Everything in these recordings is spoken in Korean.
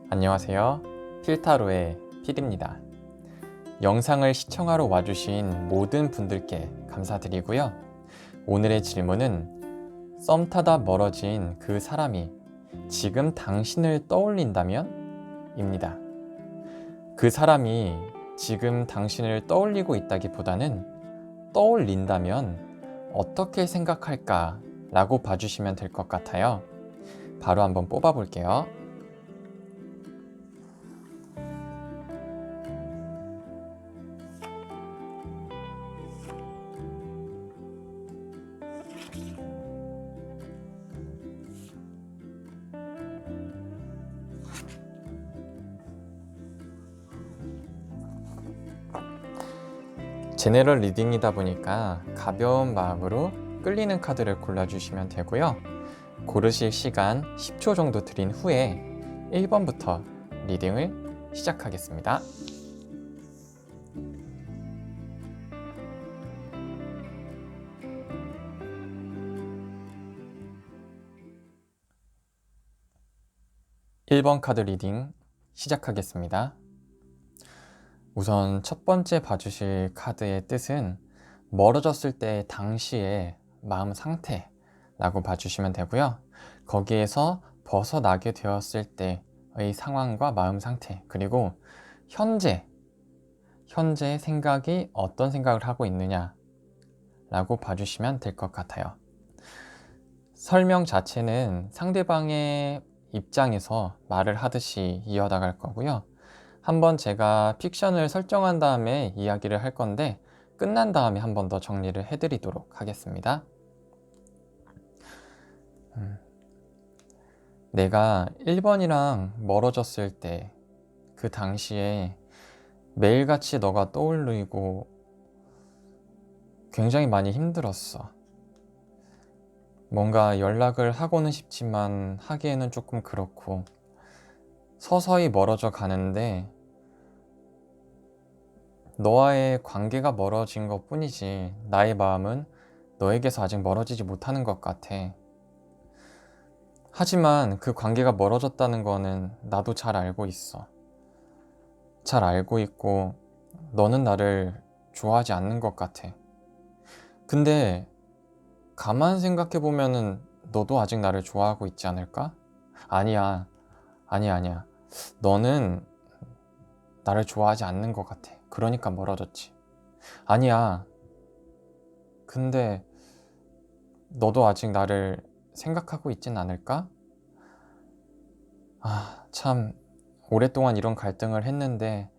안녕하세요. 필타로의 필입니다. 영상을 시청하러 와주신 모든 분들께 감사드리고요. 오늘의 질문은 썸 타다 멀어진 그 사람이 지금 당신을 떠올린다면? 입니다. 그 사람이 지금 당신을 떠올리고 있다기보다는 떠올린다면 어떻게 생각할까? 라고 봐주시면 될 것 같아요. 바로 한번 뽑아볼게요. 제네럴 리딩이다 보니까 가벼운 마음으로 끌리는 카드를 골라주시면 되고요. 고르실 시간 10초 정도 드린 후에 1번부터 리딩을 시작하겠습니다. (1번) 카드 리딩 시작하겠습니다. 우선 첫 번째 봐주실 카드의 뜻은 멀어졌을 때 당시의 마음 상태라고 봐주시면 되고요. 거기에서 벗어나게 되었을 때의 상황과 마음 상태, 그리고 현재의 생각이 어떤 생각을 하고 있느냐 라고 봐주시면 될 것 같아요. 설명 자체는 상대방의 입장에서 말을 하듯이 이어나갈 거고요. 한번 제가 픽션을 설정한 다음에 이야기를 할 건데 끝난 다음에 한 번 더 정리를 해드리도록 하겠습니다. 내가 1번이랑 멀어졌을 때 그 당시에 매일같이 너가 떠올리고 굉장히 많이 힘들었어. 뭔가 연락을 하고는 싶지만 하기에는 조금 그렇고 서서히 멀어져 가는데 너와의 관계가 멀어진 것 뿐이지 나의 마음은 너에게서 아직 멀어지지 못하는 것 같아. 하지만 그 관계가 멀어졌다는 거는 나도 잘 알고 있어. 잘 알고 있고 너는 나를 좋아하지 않는 것 같아. 근데 가만 생각해 보면은 너도 아직 나를 좋아하고 있지 않을까? 아니야. 아니야. 너는 나를 좋아하지 않는 것 같아. 그러니까 멀어졌지. 아니야. 근데 너도 아직 나를 생각하고 있진 않을까? 참 오랫동안 이런 갈등을 했는데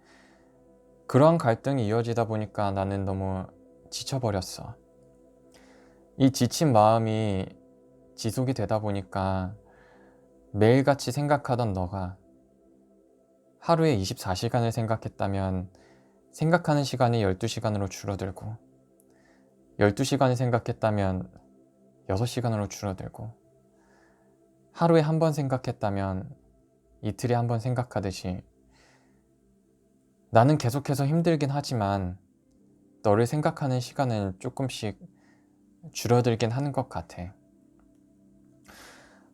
그러한 갈등이 이어지다 보니까 나는 너무 지쳐버렸어. 이 지친 마음이 지속이 되다 보니까 매일같이 생각하던 너가 하루에 24시간을 생각했다면 생각하는 시간이 12시간으로 줄어들고 12시간을 생각했다면 6시간으로 줄어들고 하루에 한 번 생각했다면 이틀에 한 번 생각하듯이 나는 계속해서 힘들긴 하지만 너를 생각하는 시간은 조금씩 줄어들긴 하는 것 같아.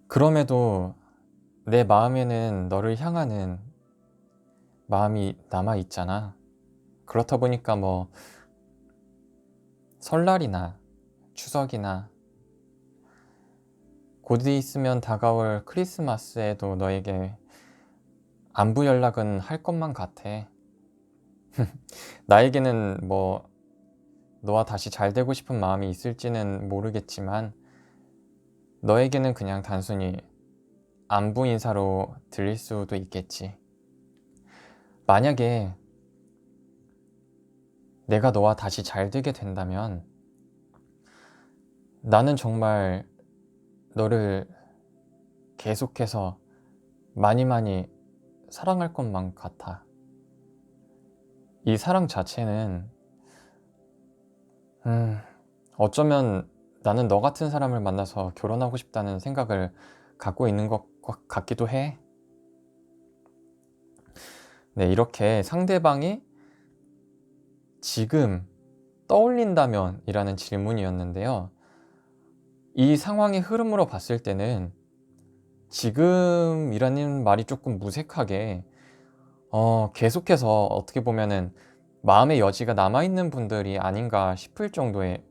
그럼에도 내 마음에는 너를 향하는 마음이 남아있잖아. 그렇다 보니까 뭐 설날이나 추석이나 곧 있으면 다가올 크리스마스에도 너에게 안부 연락은 할 것만 같아. 나에게는 뭐 너와 다시 잘 되고 싶은 마음이 있을지는 모르겠지만 너에게는 그냥 단순히 안부 인사로 들릴 수도 있겠지. 만약에 내가 너와 다시 잘 되게 된다면 나는 정말 너를 계속해서 많이 사랑할 것만 같아. 이 사랑 자체는 어쩌면 나는 너 같은 사람을 만나서 결혼하고 싶다는 생각을 갖고 있는 것 같기도 해. 네, 이렇게 상대방이 지금 떠올린다면 이라는 질문이었는데요. 이 상황의 흐름으로 봤을 때는 지금이라는 말이 조금 무색하게 계속해서 어떻게 보면은 마음의 여지가 남아있는 분들이 아닌가 싶을 정도의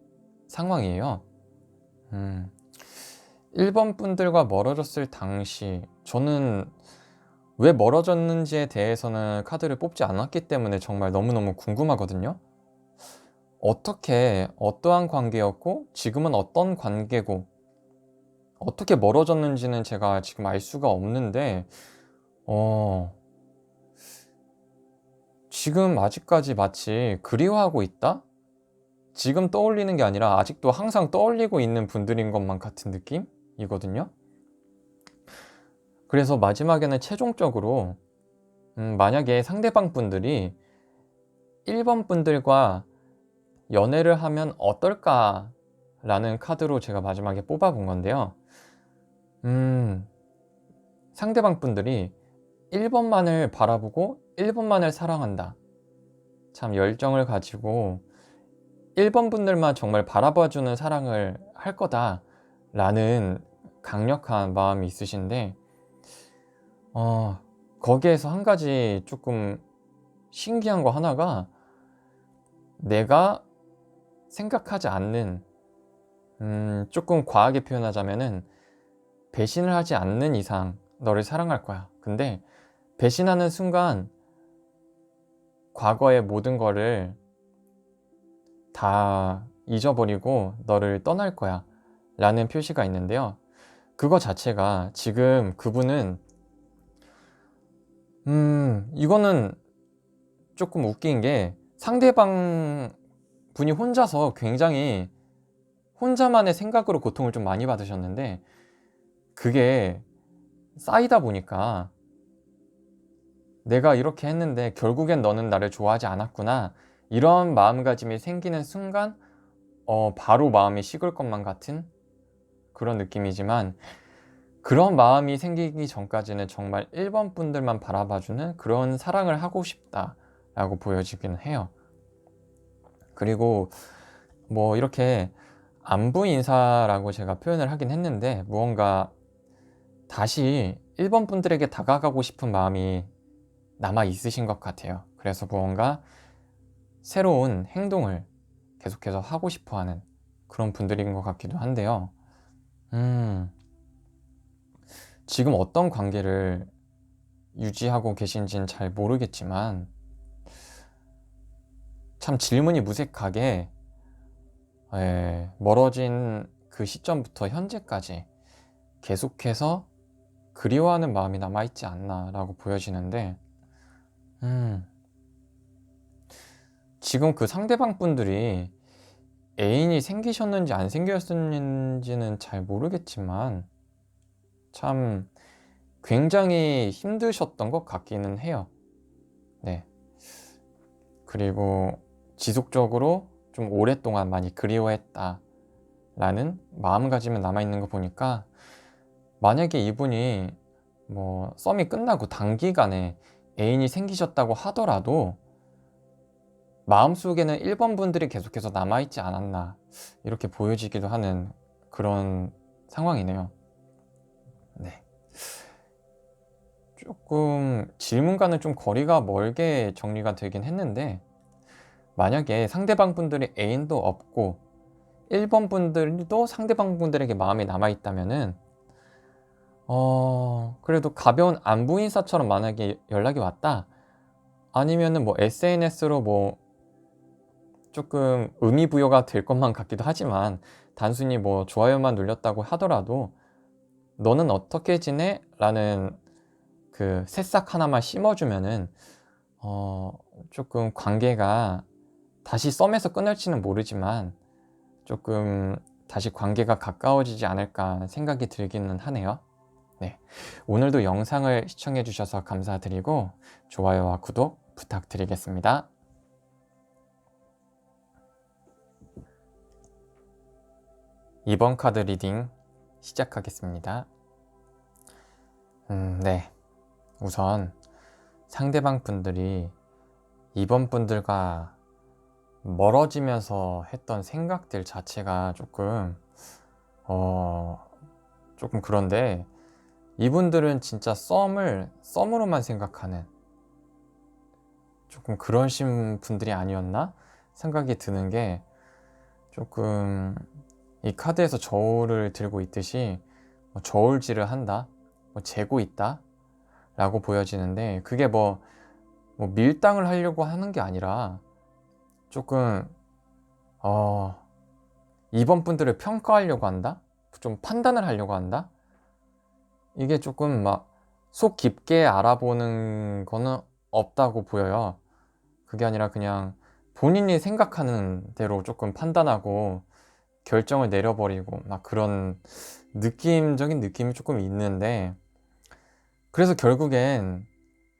상황이에요. 음. 1번 분들과 멀어졌을 당시 저는 왜 멀어졌는지에 대해서는 카드를 뽑지 않았기 때문에 정말 너무너무 궁금하거든요. 어떻게 어떠한 관계였고 지금은 어떤 관계고 어떻게 멀어졌는지는 제가 지금 알 수가 없는데 어 지금 아직까지 마치 그리워하고 있다? 지금 떠올리는 게 아니라 아직도 항상 떠올리고 있는 분들인 것만 같은 느낌이거든요. 그래서 마지막에는 최종적으로 만약에 상대방 분들이 1번 분들과 연애를 하면 어떨까라는 카드로 제가 마지막에 뽑아 본 건데요. 음, 상대방 분들이 1번만을 바라보고 1번만을 사랑한다. 참 열정을 가지고 1번 분들만 정말 바라봐주는 사랑을 할 거다라는 강력한 마음이 있으신데, 어, 거기에서 한 가지 조금 신기한 거 하나가 내가 생각하지 않는, 조금 과하게 표현하자면은 배신을 하지 않는 이상 너를 사랑할 거야. 근데 배신하는 순간 과거의 모든 거를 다 잊어버리고 너를 떠날 거야 라는 표시가 있는데요. 그거 자체가 지금 그분은 이거는 조금 웃긴 게 상대방 분이 혼자서 굉장히 혼자만의 생각으로 고통을 좀 많이 받으셨는데 그게 쌓이다 보니까 내가 이렇게 했는데 결국엔 너는 나를 좋아하지 않았구나 이런 마음가짐이 생기는 순간 바로 마음이 식을 것만 같은 그런 느낌이지만 그런 마음이 생기기 전까지는 정말 1번 분들만 바라봐주는 그런 사랑을 하고 싶다라고 보여지기는 해요. 그리고 뭐 이렇게 안부 인사라고 제가 표현을 하긴 했는데 무언가 다시 1번 분들에게 다가가고 싶은 마음이 남아 있으신 것 같아요. 그래서 무언가 새로운 행동을 계속해서 하고 싶어 하는 그런 분들인 것 같기도 한데요. 음, 지금 어떤 관계를 유지하고 계신지는 잘 모르겠지만 참 질문이 무색하게 멀어진 그 시점부터 현재까지 계속해서 그리워하는 마음이 남아있지 않나라고 보여지는데 음, 지금 그 상대방 분들이 애인이 생기셨는지 안 생겼는지는 잘 모르겠지만 참 굉장히 힘드셨던 것 같기는 해요. 네. 그리고 지속적으로 좀 오랫동안 많이 그리워했다 라는 마음가짐이 남아있는 거 보니까 만약에 이분이 뭐 썸이 끝나고 단기간에 애인이 생기셨다고 하더라도 마음속에는 1번 분들이 계속해서 남아있지 않았나 이렇게 보여지기도 하는 그런 상황이네요. 네. 조금 질문과는 좀 거리가 멀게 정리가 되긴 했는데 만약에 상대방 분들이 애인도 없고 1번 분들도 상대방 분들에게 마음이 남아있다면은 그래도 가벼운 안부 인사처럼 만약에 연락이 왔다 아니면은 뭐 SNS로 뭐 조금 의미 부여가 될 것만 같기도 하지만 단순히 뭐 좋아요만 눌렸다고 하더라도 너는 어떻게 지내? 라는 그 새싹 하나만 심어주면은 조금 관계가 다시 썸에서 끊을지는 모르지만 조금 다시 관계가 가까워지지 않을까 생각이 들기는 하네요. 네. 오늘도 영상을 시청해 주셔서 감사드리고 좋아요와 구독 부탁드리겠습니다. 이번 카드 리딩 시작하겠습니다. 네. 우선 상대방 분들이 이번 분들과 멀어지면서 했던 생각들 자체가 조금 그런데 이분들은 진짜 썸으로만 생각하는 조금 그런 분들이 아니었나 생각이 드는 게, 조금 이 카드에서 저울을 들고 있듯이 뭐 저울질을 한다, 뭐 재고 있다 라고 보여지는데, 그게 뭐 밀당을 하려고 하는 게 아니라 조금 이번 분들을 평가하려고 한다, 좀 판단을 하려고 한다. 이게 조금 막 속 깊게 알아보는 거는 없다고 보여요. 그게 아니라 그냥 본인이 생각하는 대로 조금 판단하고 결정을 내려버리고 막 그런 느낌적인 느낌이 조금 있는데, 그래서 결국엔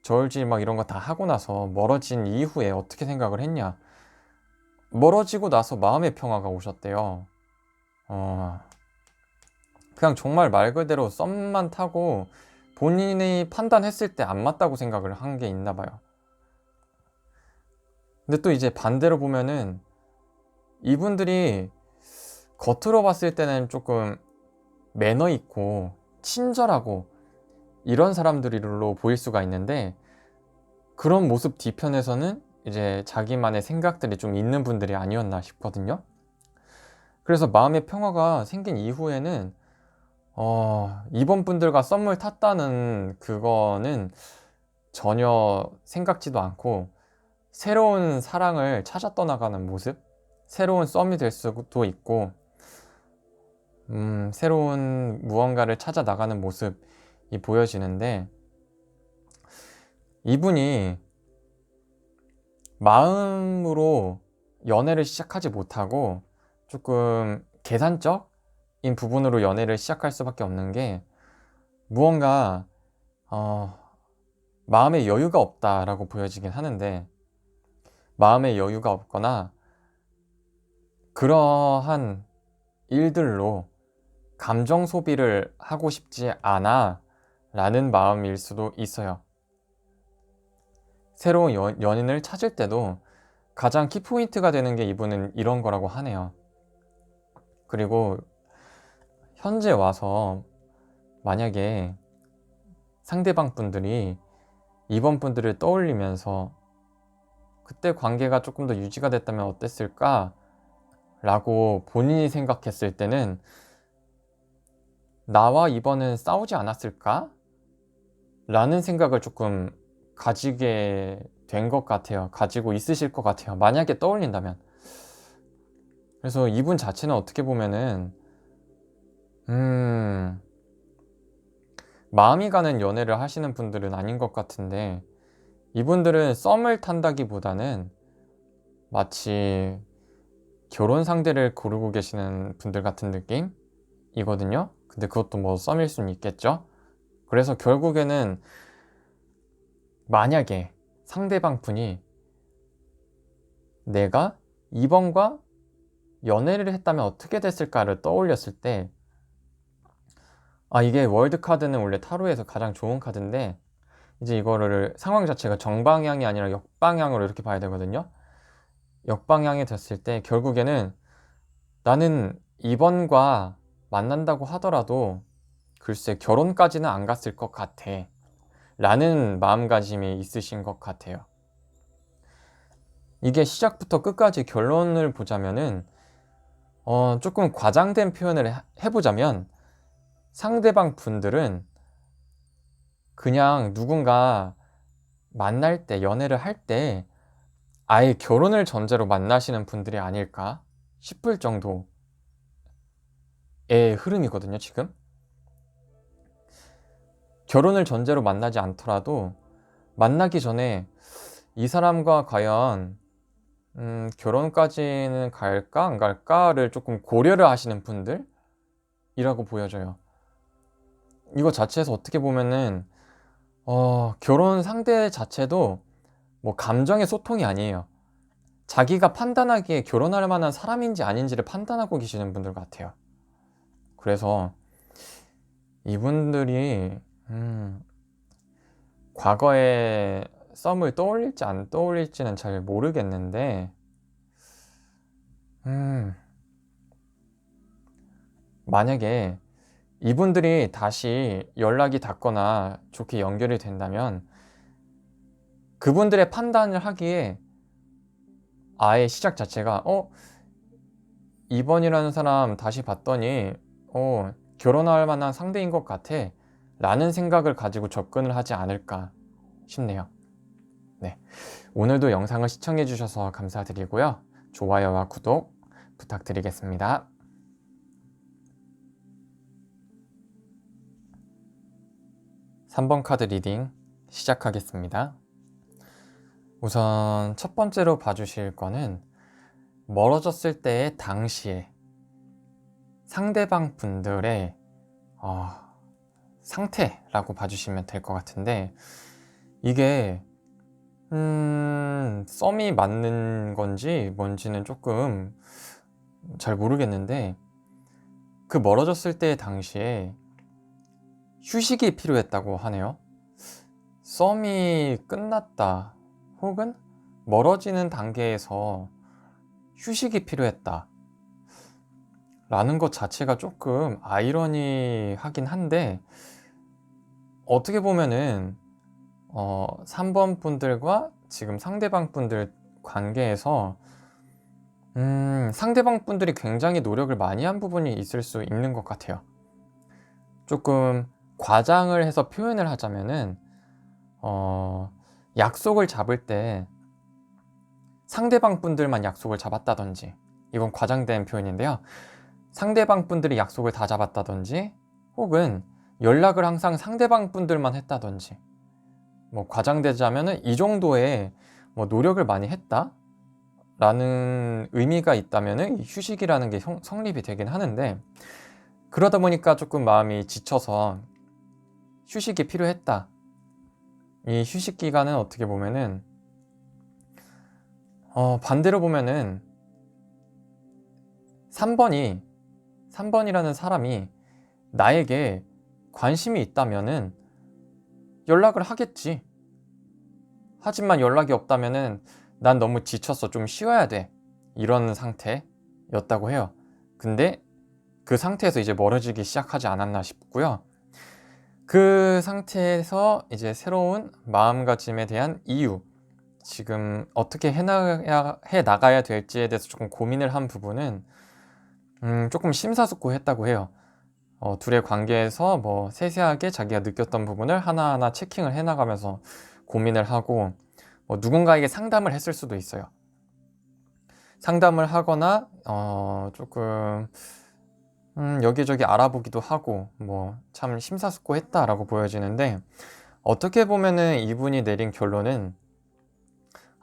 저울질 막 이런 거 다 하고 나서 멀어진 이후에 어떻게 생각을 했냐, 멀어지고 나서 마음의 평화가 오셨대요. 그냥 정말 말 그대로 썸만 타고 본인이 판단했을 때 안 맞다고 생각을 한 게 있나 봐요. 근데 또 이제 반대로 보면은 이분들이 겉으로 봤을 때는 조금 매너 있고 친절하고 이런 사람들로 보일 수가 있는데, 그런 모습 뒤편에서는 이제 자기만의 생각들이 좀 있는 분들이 아니었나 싶거든요. 그래서 마음의 평화가 생긴 이후에는 이번 분들과 썸을 탔다는 그거는 전혀 생각지도 않고, 새로운 사랑을 찾아 떠나가는 모습, 새로운 썸이 될 수도 있고, 새로운 무언가를 찾아 나가는 모습이 보여지는데, 이분이 마음으로 연애를 시작하지 못하고 조금 계산적인 부분으로 연애를 시작할 수밖에 없는 게, 무언가 마음의 여유가 없다라고 보여지긴 하는데, 마음의 여유가 없거나 그러한 일들로 감정 소비를 하고 싶지 않아 라는 마음일 수도 있어요. 새로운 연인을 찾을 때도 가장 키포인트가 되는 게 이분은 이런 거라고 하네요. 그리고 현재 와서 만약에 상대방 분들이 이번 분들을 떠올리면서 그때 관계가 조금 더 유지가 됐다면 어땠을까 라고 본인이 생각했을 때는, 나와 이번은 싸우지 않았을까 라는 생각을 조금 가지게 된 것 같아요. 가지고 있으실 것 같아요, 만약에 떠올린다면. 그래서 이분 자체는 어떻게 보면은 마음이 가는 연애를 하시는 분들은 아닌 것 같은데, 이분들은 썸을 탄다기보다는 마치 결혼 상대를 고르고 계시는 분들 같은 느낌이거든요. 근데 그것도 뭐 썸일 수는 있겠죠. 그래서 결국에는 만약에 상대방 분이 내가 2번과 연애를 했다면 어떻게 됐을까를 떠올렸을 때, 이게 월드 카드는 원래 타로에서 가장 좋은 카드인데, 이제 이거를 상황 자체가 정방향이 아니라 역방향으로 이렇게 봐야 되거든요. 역방향이 됐을 때 결국에는 나는 2번과 만난다고 하더라도 글쎄 결혼까지는 안 갔을 것 같아 라는 마음가짐이 있으신 것 같아요. 이게 시작부터 끝까지 결론을 보자면은 조금 과장된 표현을 해보자면, 상대방 분들은 그냥 누군가 만날 때, 연애를 할 때 아예 결혼을 전제로 만나시는 분들이 아닐까 싶을 정도의 흐름이거든요, 지금. 결혼을 전제로 만나지 않더라도 만나기 전에 이 사람과 과연 결혼까지는 갈까 안 갈까를 조금 고려를 하시는 분들이라고 보여져요. 이거 자체에서 어떻게 보면은 결혼 상대 자체도 뭐 감정의 소통이 아니에요. 자기가 판단하기에 결혼할 만한 사람인지 아닌지를 판단하고 계시는 분들 같아요. 그래서 이분들이 과거의 썸을 떠올릴지 안 떠올릴지는 잘 모르겠는데, 만약에 이분들이 다시 연락이 닿거나 좋게 연결이 된다면 그분들의 판단을 하기에 아예 시작 자체가 이번이라는 사람 다시 봤더니 결혼할 만한 상대인 것 같아 라는 생각을 가지고 접근을 하지 않을까 싶네요. 네, 오늘도 영상을 시청해 주셔서 감사드리고요. 좋아요와 구독 부탁드리겠습니다. 3번 카드 리딩 시작하겠습니다. 우선 첫 번째로 봐주실 거는 멀어졌을 때의 당시에 상대방 분들의 상태라고 봐주시면 될 것 같은데, 이게 썸이 맞는 건지 뭔지는 조금 잘 모르겠는데, 그 멀어졌을 때의 당시에 휴식이 필요했다고 하네요. 썸이 끝났다 혹은 멀어지는 단계에서 휴식이 필요했다 라는 것 자체가 조금 아이러니하긴 한데, 어떻게 보면은 3번 분들과 지금 상대방 분들 관계에서 상대방 분들이 굉장히 노력을 많이 한 부분이 있을 수 있는 것 같아요. 조금 과장을 해서 표현을 하자면은 약속을 잡을 때 상대방 분들만 약속을 잡았다든지, 이건 과장된 표현인데요. 상대방 분들이 약속을 다 잡았다든지, 혹은 연락을 항상 상대방 분들만 했다든지, 뭐 과장되자면은 이 정도의 노력을 많이 했다 라는 의미가 있다면은 이 휴식이라는 게 성립이 되긴 하는데, 그러다 보니까 조금 마음이 지쳐서 휴식이 필요했다. 이 휴식 기간은 어떻게 보면은 반대로 보면은 3번이라는 사람이 나에게 관심이 있다면은 연락을 하겠지. 하지만 연락이 없다면은 난 너무 지쳤어, 좀 쉬어야 돼, 이런 상태였다고 해요. 근데 그 상태에서 이제 멀어지기 시작하지 않았나 싶고요. 그 상태에서 이제 새로운 마음가짐에 대한 이유, 지금 어떻게 해나가야 될지에 대해서 조금 고민을 한 부분은 조금 심사숙고했다고 해요. 둘의 관계에서 뭐 세세하게 자기가 느꼈던 부분을 하나하나 체킹을 해나가면서 고민을 하고, 누군가에게 상담을 했을 수도 있어요. 상담을 하거나 조금 여기저기 알아보기도 하고, 참 심사숙고했다라고 보여지는데, 어떻게 보면은 이분이 내린 결론은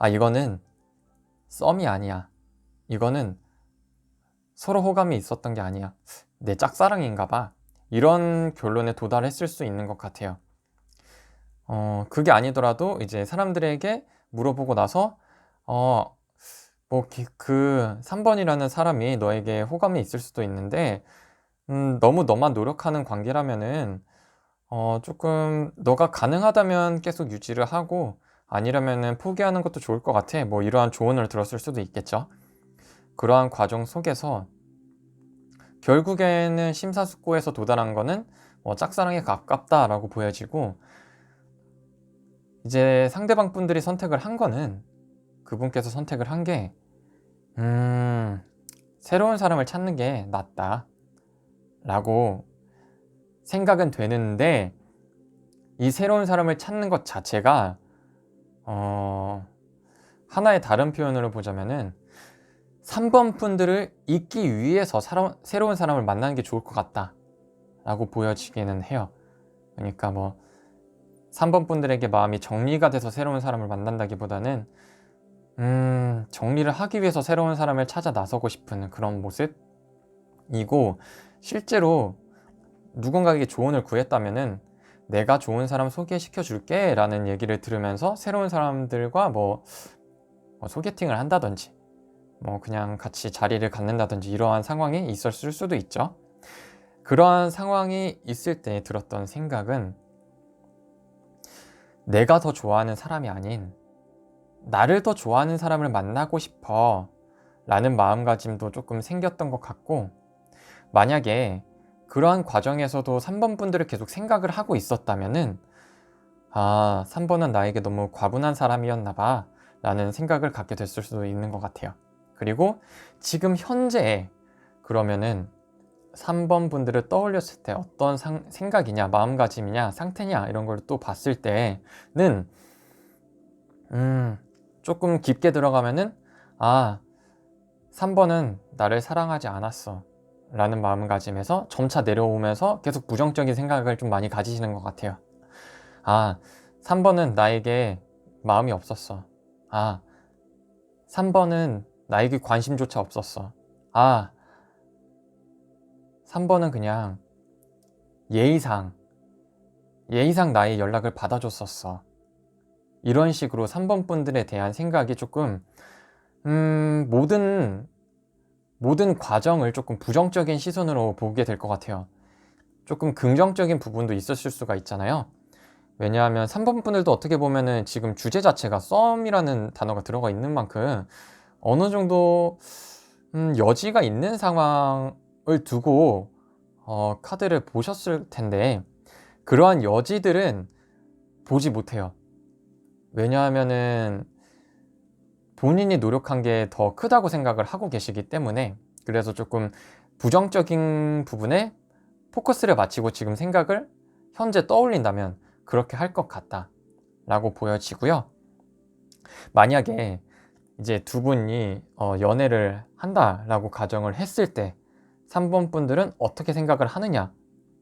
이거는 썸이 아니야, 이거는 서로 호감이 있었던 게 아니야, 내 짝사랑인가 봐, 이런 결론에 도달했을 수 있는 것 같아요. 그게 아니더라도 이제 사람들에게 물어보고 나서 그 3번이라는 사람이 너에게 호감이 있을 수도 있는데 너무 너만 노력하는 관계라면은 조금 너가 가능하다면 계속 유지를 하고, 아니라면은 포기하는 것도 좋을 것 같아, 이러한 조언을 들었을 수도 있겠죠. 그러한 과정 속에서 결국에는 심사숙고해서 도달한 거는 짝사랑에 가깝다라고 보여지고, 이제 상대방 분들이 선택을 한 거는, 그분께서 선택을 한 게 새로운 사람을 찾는 게 낫다 라고 생각은 되는데, 이 새로운 사람을 찾는 것 자체가 하나의 다른 표현으로 보자면은 3번 분들을 잊기 위해서 새로운 사람을 만나는 게 좋을 것 같다 라고 보여지기는 해요. 그러니까 3번 분들에게 마음이 정리가 돼서 새로운 사람을 만난다기보다는 정리를 하기 위해서 새로운 사람을 찾아 나서고 싶은 그런 모습이고, 실제로 누군가에게 조언을 구했다면은 내가 좋은 사람 소개시켜 줄게 라는 얘기를 들으면서 새로운 사람들과 소개팅을 한다든지 그냥 같이 자리를 갖는다든지, 이러한 상황이 있었을 수도 있죠. 그러한 상황이 있을 때 들었던 생각은, 내가 더 좋아하는 사람이 아닌 나를 더 좋아하는 사람을 만나고 싶어 라는 마음가짐도 조금 생겼던 것 같고, 만약에 그러한 과정에서도 3번 분들을 계속 생각을 하고 있었다면은, 아, 3번은 나에게 너무 과분한 사람이었나 봐 라는 생각을 갖게 됐을 수도 있는 것 같아요. 그리고 지금 현재 그러면은 3번 분들을 떠올렸을 때 어떤 생각이냐, 마음가짐이냐, 상태냐 이런 걸 또 봤을 때는 조금 깊게 들어가면은, 아, 3번은 나를 사랑하지 않았어 라는 마음가짐에서 점차 내려오면서 계속 부정적인 생각을 좀 많이 가지시는 것 같아요. 아, 3번은 나에게 마음이 없었어. 아, 3번은 나에게 관심조차 없었어. 아, 3번은 그냥 예의상 나의 연락을 받아줬었어. 이런 식으로 3번 분들에 대한 생각이 조금 모든 과정을 조금 부정적인 시선으로 보게 될 것 같아요. 조금 긍정적인 부분도 있었을 수가 있잖아요. 왜냐하면 3번 분들도 어떻게 보면은 지금 주제 자체가 썸이라는 단어가 들어가 있는 만큼 어느 정도 여지가 있는 상황을 두고 카드를 보셨을 텐데, 그러한 여지들은 보지 못해요. 왜냐하면은 본인이 노력한 게 더 크다고 생각을 하고 계시기 때문에, 그래서 조금 부정적인 부분에 포커스를 맞추고 지금 생각을 현재 떠올린다면 그렇게 할 것 같다 라고 보여지고요. 만약에 이제 두 분이 연애를 한다라고 가정을 했을 때 3번 분들은 어떻게 생각을 하느냐,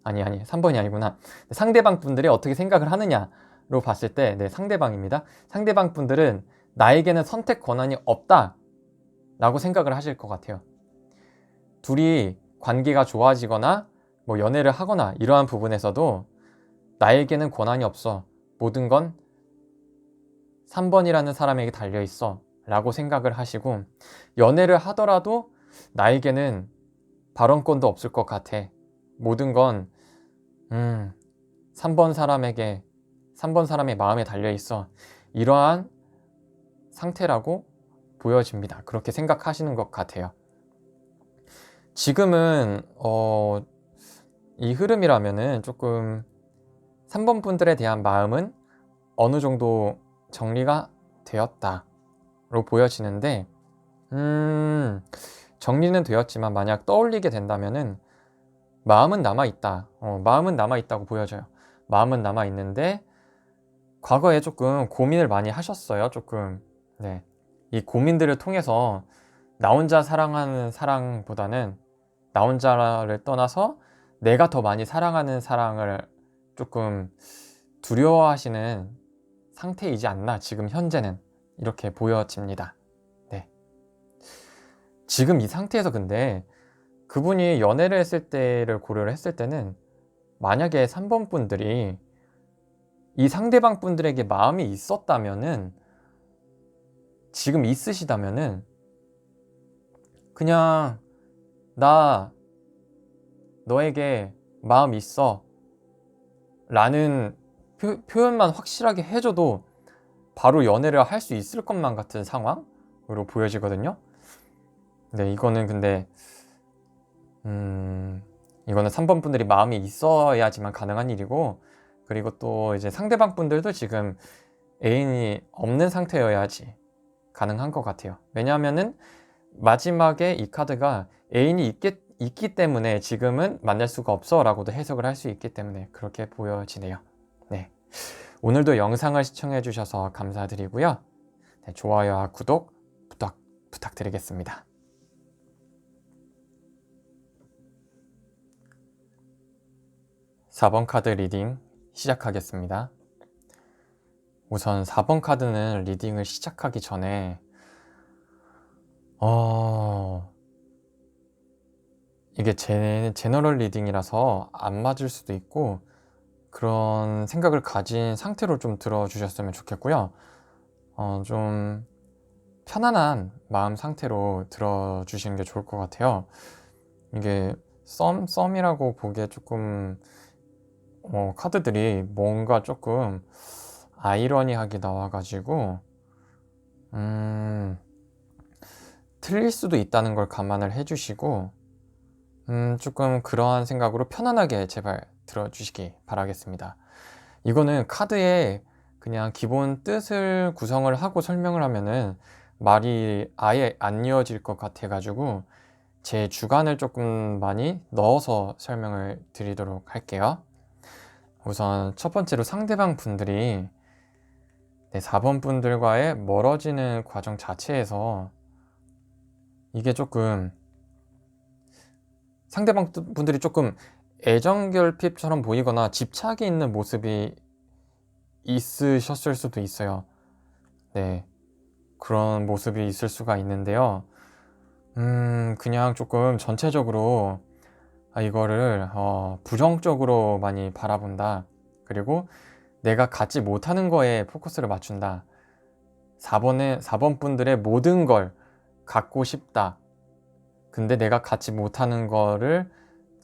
아니 3번이 아니구나, 상대방 분들이 어떻게 생각을 하느냐로 봤을 때, 네, 상대방입니다. 상대방 분들은 나에게는 선택 권한이 없다 라고 생각을 하실 것 같아요. 둘이 관계가 좋아지거나 뭐 연애를 하거나 이러한 부분에서도 나에게는 권한이 없어, 모든 건 3번이라는 사람에게 달려있어 라고 생각을 하시고, 연애를 하더라도 나에게는 발언권도 없을 것 같아, 모든 건 3번 사람의 마음에 달려있어, 이러한 상태라고 보여집니다. 그렇게 생각하시는 것 같아요. 지금은 이 흐름이라면은 조금 3번 분들에 대한 마음은 어느 정도 정리가 되었다로 보여지는데, 정리는 되었지만 만약 떠올리게 된다면은 마음은 남아있다. 마음은 남아있다고 보여져요. 마음은 남아있는데 과거에 조금 고민을 많이 하셨어요. 조금. 네. 이 고민들을 통해서 나 혼자 사랑하는 사랑보다는 나 혼자를 떠나서 내가 더 많이 사랑하는 사랑을 조금 두려워하시는 상태이지 않나, 지금 현재는 이렇게 보여집니다. 네. 지금 이 상태에서 근데 그분이 연애를 했을 때를 고려를 했을 때는, 만약에 3번 분들이 이 상대방 분들에게 마음이 있었다면은, 지금 있으시다면은 그냥 나 너에게 마음 있어 라는 표현만 확실하게 해줘도 바로 연애를 할 수 있을 것만 같은 상황으로 보여지거든요. 네, 이거는 근데 이거는 3번 분들이 마음이 있어야지만 가능한 일이고, 그리고 또 이제 상대방 분들도 지금 애인이 없는 상태여야지 가능한 것 같아요. 왜냐하면은 마지막에 이 카드가 애인이 있기 때문에 지금은 만날 수가 없어 라고도 해석을 할 수 있기 때문에 그렇게 보여지네요. 네. 오늘도 영상을 시청해 주셔서 감사드리고요. 네, 좋아요와 구독 부탁드리겠습니다. 4번 카드 리딩 시작하겠습니다. 우선 4번 카드는 리딩을 시작하기 전에 이게 제너럴 리딩이라서 안 맞을 수도 있고, 그런 생각을 가진 상태로 좀 들어주셨으면 좋겠고요. 좀 편안한 마음 상태로 들어주시는 게 좋을 것 같아요. 이게 썸이라고 보기에 조금 카드들이 뭔가 조금 아이러니하게 나와가지고 틀릴 수도 있다는 걸 감안을 해주시고, 조금 그러한 생각으로 편안하게 제발 들어주시기 바라겠습니다. 이거는 카드에 그냥 기본 뜻을 구성을 하고 설명을 하면은 말이 아예 안 이어질 것 같아 가지고 제 주관을 조금 많이 넣어서 설명을 드리도록 할게요. 우선 첫 번째로 상대방 분들이 4번 분들과의 멀어지는 과정 자체에서 이게 조금 상대방 분들이 조금 애정결핍처럼 보이거나 집착이 있는 모습이 있으셨을 수도 있어요. 네, 그런 모습이 있을 수가 있는데요. 그냥 조금 전체적으로 이거를 부정적으로 많이 바라본다. 그리고 내가 갖지 못하는 거에 포커스를 맞춘다. 4번 분들의 모든 걸 갖고 싶다. 근데 내가 갖지 못하는 거를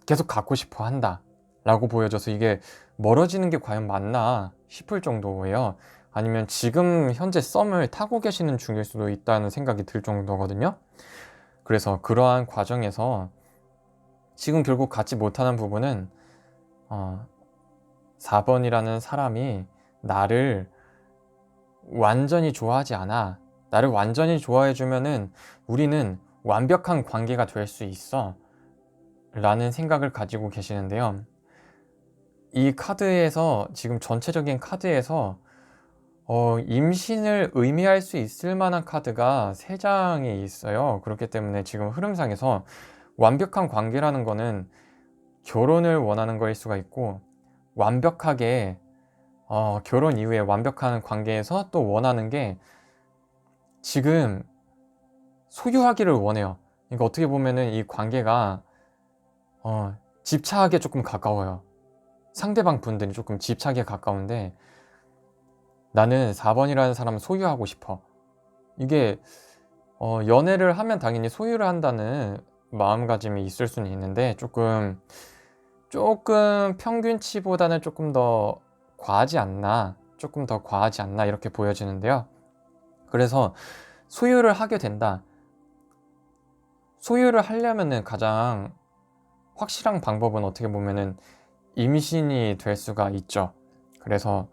계속 갖고 싶어 한다 라고 보여져서 이게 멀어지는 게 과연 맞나 싶을 정도예요. 아니면 지금 현재 썸을 타고 계시는 중일 수도 있다는 생각이 들 정도거든요. 그래서 그러한 과정에서 지금 결국 갖지 못하는 부분은 4번이라는 사람이 나를 완전히 좋아하지 않아. 나를 완전히 좋아해주면은 우리는 완벽한 관계가 될 수 있어 라는 생각을 가지고 계시는데요. 이 카드에서 지금 전체적인 카드에서 임신을 의미할 수 있을 만한 카드가 3장이 있어요. 그렇기 때문에 지금 흐름상에서 완벽한 관계라는 거는 결혼을 원하는 거일 수가 있고, 완벽하게 결혼 이후에 완벽한 관계에서 또 원하는 게 지금 소유하기를 원해요. 그러니까 어떻게 보면은 이 관계가 집착에 조금 가까워요. 상대방 분들이 조금 집착에 가까운데 나는 4번이라는 사람을 소유하고 싶어. 이게 연애를 하면 당연히 소유를 한다는 마음가짐이 있을 수는 있는데 조금 평균치보다는 조금 더 과하지 않나, 조금 더 과하지 않나 이렇게 보여지는데요. 그래서 소유를 하게 된다. 소유를 하려면은 가장 확실한 방법은 어떻게 보면은 임신이 될 수가 있죠. 그래서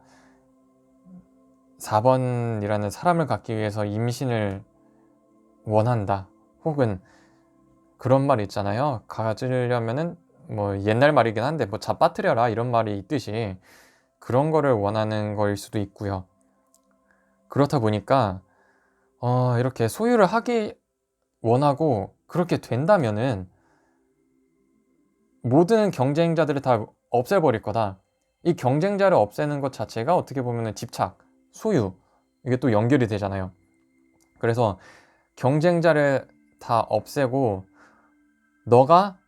4번이라는 사람을 갖기 위해서 임신을 원한다. 혹은 그런 말 있잖아요. 가지려면은 뭐 옛날 말이긴 한데 뭐 잡아뜨려라 이런 말이 있듯이 그런 거를 원하는 거일 수도 있고요. 그렇다 보니까 이렇게 소유를 하기 원하고 그렇게 된다면은 모든 경쟁자들을 다 없애버릴 거다. 이 경쟁자를 없애는 것 자체가 어떻게 보면은 집착, 소유, 이게 또 연결이 되잖아요. 그래서 경쟁자를 다 없애고 너가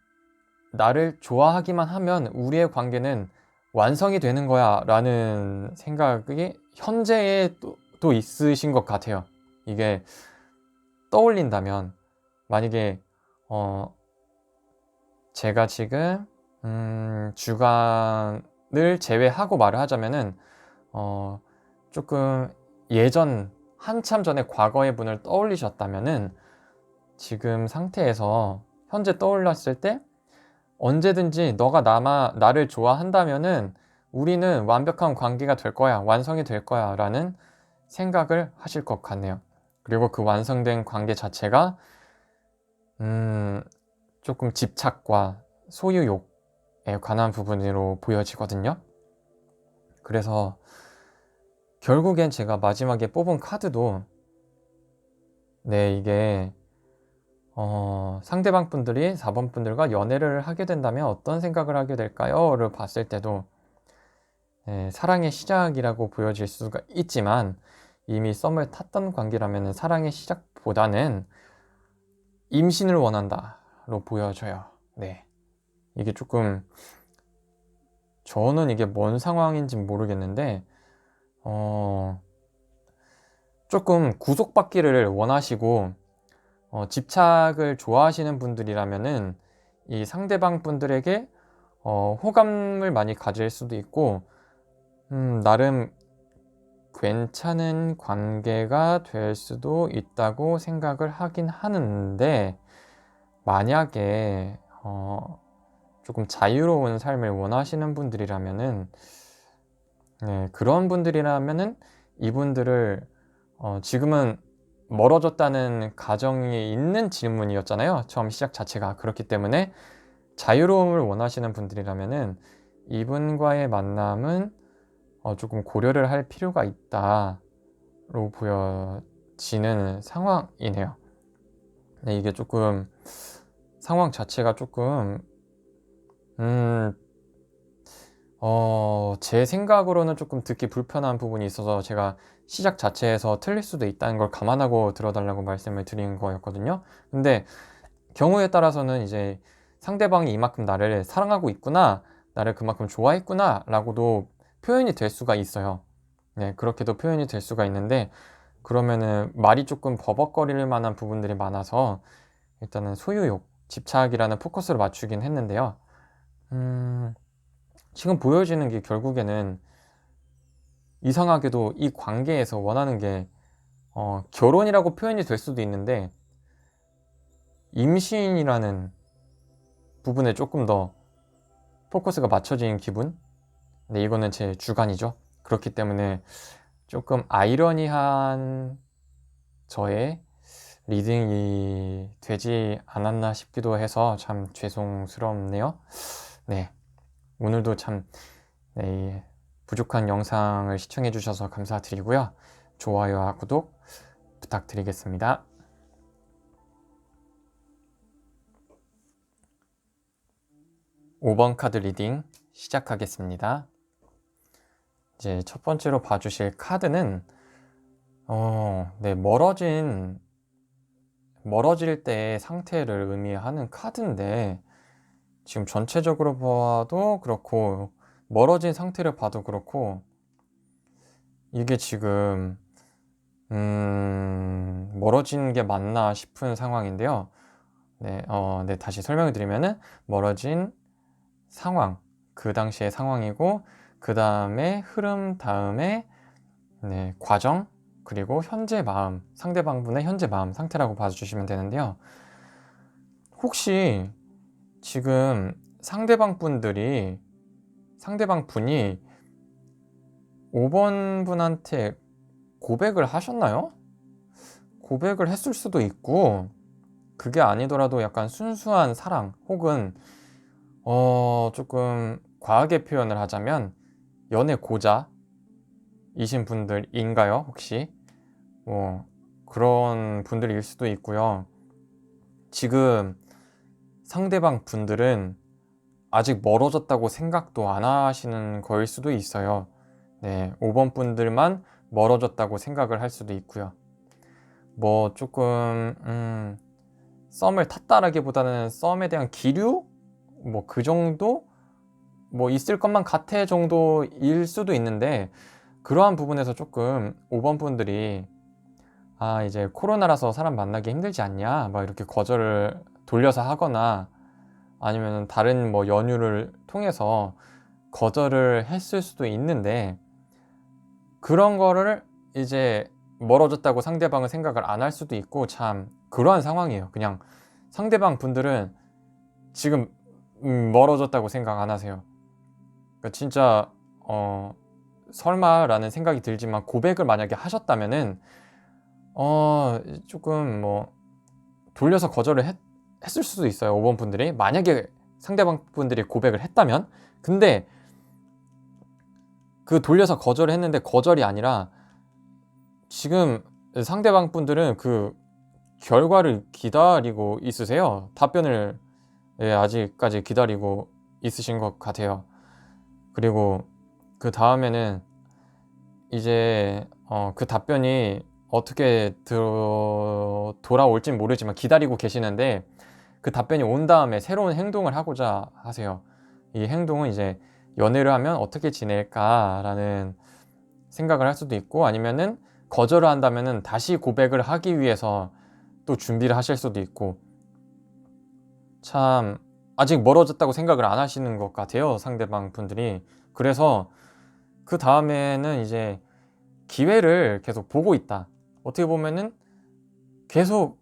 나를 좋아하기만 하면 우리의 관계는 완성이 되는 거야 라는 생각이 현재에 또 있으신 것 같아요. 이게 떠올린다면 만약에 제가 지금 주관을 제외하고 말을 하자면은 조금 예전 한참 전에 과거의 분을 떠올리셨다면은 지금 상태에서 현재 떠올랐을 때 언제든지 너가 나를 좋아한다면은 우리는 완벽한 관계가 될 거야, 완성이 될 거야 라는 생각을 하실 것 같네요. 그리고 그 완성된 관계 자체가 조금 집착과 소유욕에 관한 부분으로 보여지거든요. 그래서 결국엔 제가 마지막에 뽑은 카드도 이게 상대방 분들이 4번 분들과 연애를 하게 된다면 어떤 생각을 하게 될까요? 를 봤을 때도 사랑의 시작이라고 보여질 수가 있지만 이미 썸을 탔던 관계라면 사랑의 시작보다는 임신을 원한다로 보여져요. 네, 이게 조금 저는 이게 뭔 상황인지 모르겠는데 조금 구속받기를 원하시고 집착을 좋아하시는 분들이라면은 이 상대방 분들에게 호감을 많이 가질 수도 있고 나름 괜찮은 관계가 될 수도 있다고 생각을 하긴 하는데 만약에 조금 자유로운 삶을 원하시는 분들이라면은, 네, 그런 분들이라면은 이분들을 지금은 멀어졌다는 가정이 있는 질문이었잖아요. 처음 시작 자체가. 그렇기 때문에 자유로움을 원하시는 분들이라면은 이분과의 만남은 조금 고려를 할 필요가 있다로 보여지는 상황이네요. 네, 이게 조금 상황 자체가 조금 제 생각으로는 조금 듣기 불편한 부분이 있어서 제가 시작 자체에서 틀릴 수도 있다는 걸 감안하고 들어달라고 말씀을 드린 거였거든요. 근데 경우에 따라서는 이제 상대방이 이만큼 나를 사랑하고 있구나, 나를 그만큼 좋아했구나 라고도 표현이 될 수가 있어요. 네, 그렇게도 표현이 될 수가 있는데, 그러면은 말이 조금 버벅거릴 만한 부분들이 많아서 일단은 소유욕, 집착이라는 포커스를 맞추긴 했는데요. 지금 보여지는 게 결국에는 이상하게도 이 관계에서 원하는 게 결혼이라고 표현이 될 수도 있는데 임신이라는 부분에 조금 더 포커스가 맞춰진 기분? 네, 이거는 제 주관이죠. 그렇기 때문에 조금 아이러니한 저의 리딩이 되지 않았나 싶기도 해서 참 죄송스럽네요. 네, 오늘도 참 네, 부족한 영상을 시청해 주셔서 감사드리고요. 좋아요와 구독 부탁드리겠습니다. 5번 카드 리딩 시작하겠습니다. 이제 첫 번째로 봐주실 카드는 네, 멀어질 때의 상태를 의미하는 카드인데, 지금 전체적으로 봐도 그렇고 멀어진 상태를 봐도 그렇고 이게 지금 멀어진 게 맞나 싶은 상황인데요. 네, 네, 다시 설명을 드리면은 멀어진 상황, 그 당시의 상황이고, 그 다음에 흐름 다음에 네, 과정, 그리고 현재 마음, 상대방분의 현재 마음 상태라고 봐주시면 되는데요. 혹시 지금 상대방 분이 5번 분한테 고백을 하셨나요? 고백을 했을 수도 있고, 그게 아니더라도 약간 순수한 사랑, 혹은 조금 과하게 표현을 하자면 연애 고자이신 분들인가요? 혹시 뭐 그런 분들일 수도 있고요. 지금 상대방 분들은 아직 멀어졌다고 생각도 안 하시는 거일 수도 있어요. 네, 5번 분들만 멀어졌다고 생각을 할 수도 있고요. 뭐 조금 썸을 탔다라기보다는 썸에 대한 기류? 뭐 그 정도? 뭐 있을 것만 같아 정도일 수도 있는데, 그러한 부분에서 조금 5번 분들이 이제 코로나라서 사람 만나기 힘들지 않냐 막 이렇게 거절을 돌려서 하거나, 아니면 다른 뭐 연유를 통해서 거절을 했을 수도 있는데, 그런 거를 이제 멀어졌다고 상대방은 생각을 안 할 수도 있고, 참 그러한 상황이에요. 그냥 상대방 분들은 지금 멀어졌다고 생각 안 하세요. 그러니까 진짜 설마라는 생각이 들지만, 고백을 만약에 하셨다면은 조금 뭐 돌려서 거절을 했을 수도 있어요. 5번 분들이 만약에 상대방 분들이 고백을 했다면. 근데 그 돌려서 거절을 했는데 거절이 아니라 지금 상대방 분들은 그 결과를 기다리고 있으세요. 답변을 아직까지 기다리고 있으신 것 같아요. 그리고 그 다음에는 이제 그 답변이 어떻게 돌아올진 모르지만 기다리고 계시는데, 그 답변이 온 다음에 새로운 행동을 하고자 하세요. 이 행동은 이제 연애를 하면 어떻게 지낼까라는 생각을 할 수도 있고, 아니면은 거절을 한다면은 다시 고백을 하기 위해서 또 준비를 하실 수도 있고, 참 아직 멀어졌다고 생각을 안 하시는 것 같아요, 상대방 분들이. 그래서 그 다음에는 이제 기회를 계속 보고 있다. 어떻게 보면은 계속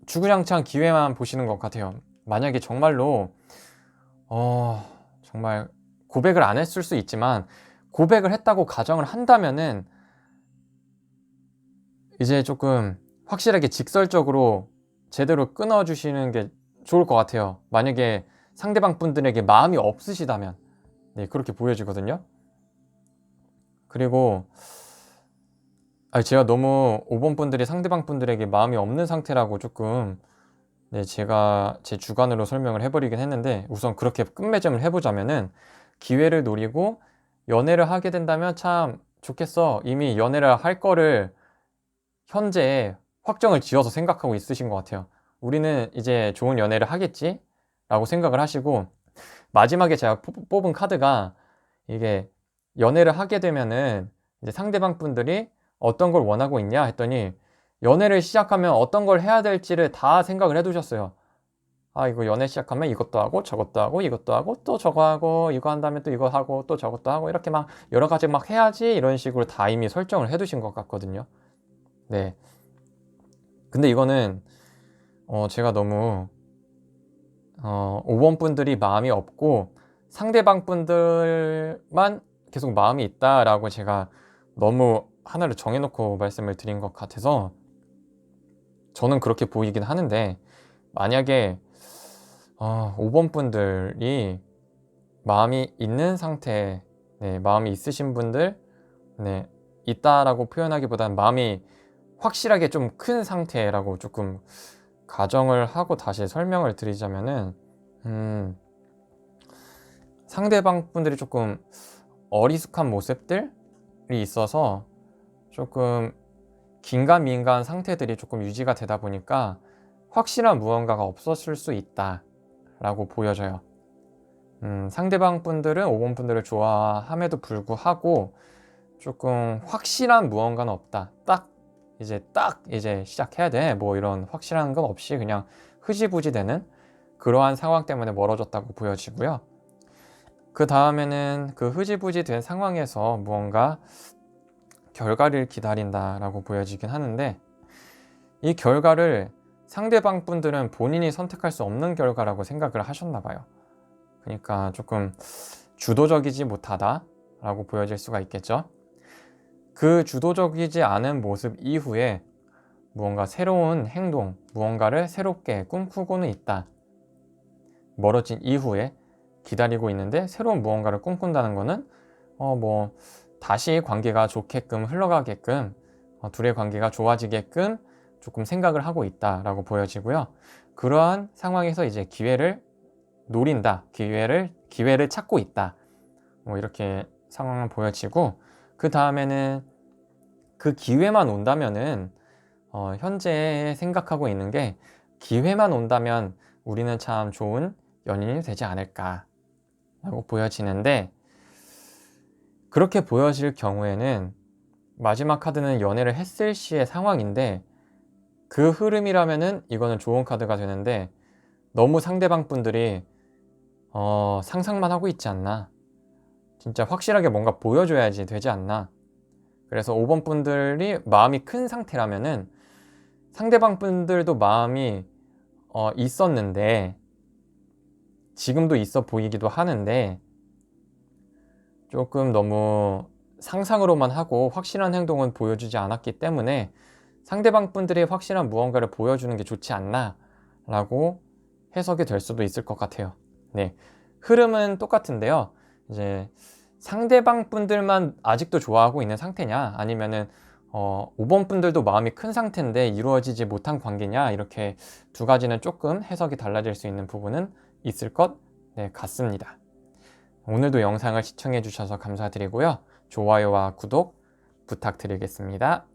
주구장창 기회만 보시는 것 같아요. 만약에 정말로 정말 고백을 안 했을 수 있지만 고백을 했다고 가정을 한다면은 이제 조금 확실하게 직설적으로 제대로 끊어 주시는 게 좋을 것 같아요. 만약에 상대방 분들에게 마음이 없으시다면. 네, 그렇게 보여지거든요. 그리고 제가 너무 5번 분들이 상대방 분들에게 마음이 없는 상태라고 조금, 네, 제가 제 주관으로 설명을 해버리긴 했는데, 우선 그렇게 끝맺음을 해보자면은, 기회를 노리고 연애를 하게 된다면 참 좋겠어. 이미 연애를 할 거를 현재 확정을 지어서 생각하고 있으신 것 같아요. 우리는 이제 좋은 연애를 하겠지? 라고 생각을 하시고, 마지막에 제가 뽑은 카드가, 이게 연애를 하게 되면은 이제 상대방 분들이 어떤 걸 원하고 있냐 했더니, 연애를 시작하면 어떤 걸 해야 될지를 다 생각을 해 두셨어요. 이거 연애 시작하면 이것도 하고 저것도 하고 이것도 하고 또 저거 하고 이거 한 다음에 또 이거 하고 또 저것도 하고 이렇게 막 여러 가지 막 해야지, 이런 식으로 다 이미 설정을 해 두신 것 같거든요. 네. 근데 이거는 제가 너무 5번 분들이 마음이 없고 상대방 분들만 계속 마음이 있다라고 제가 너무 하나를 정해놓고 말씀을 드린 것 같아서 저는 그렇게 보이긴 하는데, 만약에 5번 분들이 마음이 있는 상태, 네, 마음이 있으신 분들, 네, 있다라고 표현하기보다는 마음이 확실하게 좀 큰 상태라고 조금 가정을 하고 다시 설명을 드리자면은, 상대방 분들이 조금 어리숙한 모습들이 있어서 조금 긴가민가한 상태들이 조금 유지가 되다 보니까 확실한 무언가가 없었을 수 있다 라고 보여져요. 상대방 분들은 5번 분들을 좋아함에도 불구하고 조금 확실한 무언가는 없다. 딱 이제 시작해야 돼, 뭐 이런 확실한 건 없이 그냥 흐지부지 되는 그러한 상황 때문에 멀어졌다고 보여지고요. 그 다음에는 그 흐지부지 된 상황에서 무언가 결과를 기다린다라고 보여지긴 하는데, 이 결과를 상대방 분들은 본인이 선택할 수 없는 결과라고 생각을 하셨나 봐요. 그러니까 조금 주도적이지 못하다라고 보여질 수가 있겠죠. 그 주도적이지 않은 모습 이후에 무언가 새로운 행동, 무언가를 새롭게 꿈꾸고는 있다. 멀어진 이후에 기다리고 있는데 새로운 무언가를 꿈꾼다는 거는 뭐 다시 관계가 좋게끔 흘러가게끔, 둘의 관계가 좋아지게끔 조금 생각을 하고 있다라고 보여지고요. 그러한 상황에서 이제 기회를 노린다, 기회를 찾고 있다, 뭐 이렇게 상황은 보여지고, 그 다음에는 그 기회만 온다면은 현재 생각하고 있는 게, 기회만 온다면 우리는 참 좋은 연인이 되지 않을까 라고 보여지는데, 그렇게 보여질 경우에는 마지막 카드는 연애를 했을 시의 상황인데, 그 흐름이라면은 이거는 좋은 카드가 되는데, 너무 상대방 분들이 상상만 하고 있지 않나, 진짜 확실하게 뭔가 보여줘야지 되지 않나. 그래서 5번 분들이 마음이 큰 상태라면은 상대방 분들도 마음이 있었는데, 지금도 있어 보이기도 하는데, 조금 너무 상상으로만 하고 확실한 행동은 보여주지 않았기 때문에 상대방 분들이 확실한 무언가를 보여주는 게 좋지 않나 라고 해석이 될 수도 있을 것 같아요. 네, 흐름은 똑같은데요. 이제 상대방 분들만 아직도 좋아하고 있는 상태냐, 아니면은 5번 분들도 마음이 큰 상태인데 이루어지지 못한 관계냐, 이렇게 두 가지는 조금 해석이 달라질 수 있는 부분은 있을 것, 네, 같습니다. 오늘도 영상을 시청해 주셔서 감사드리고요. 좋아요와 구독 부탁드리겠습니다.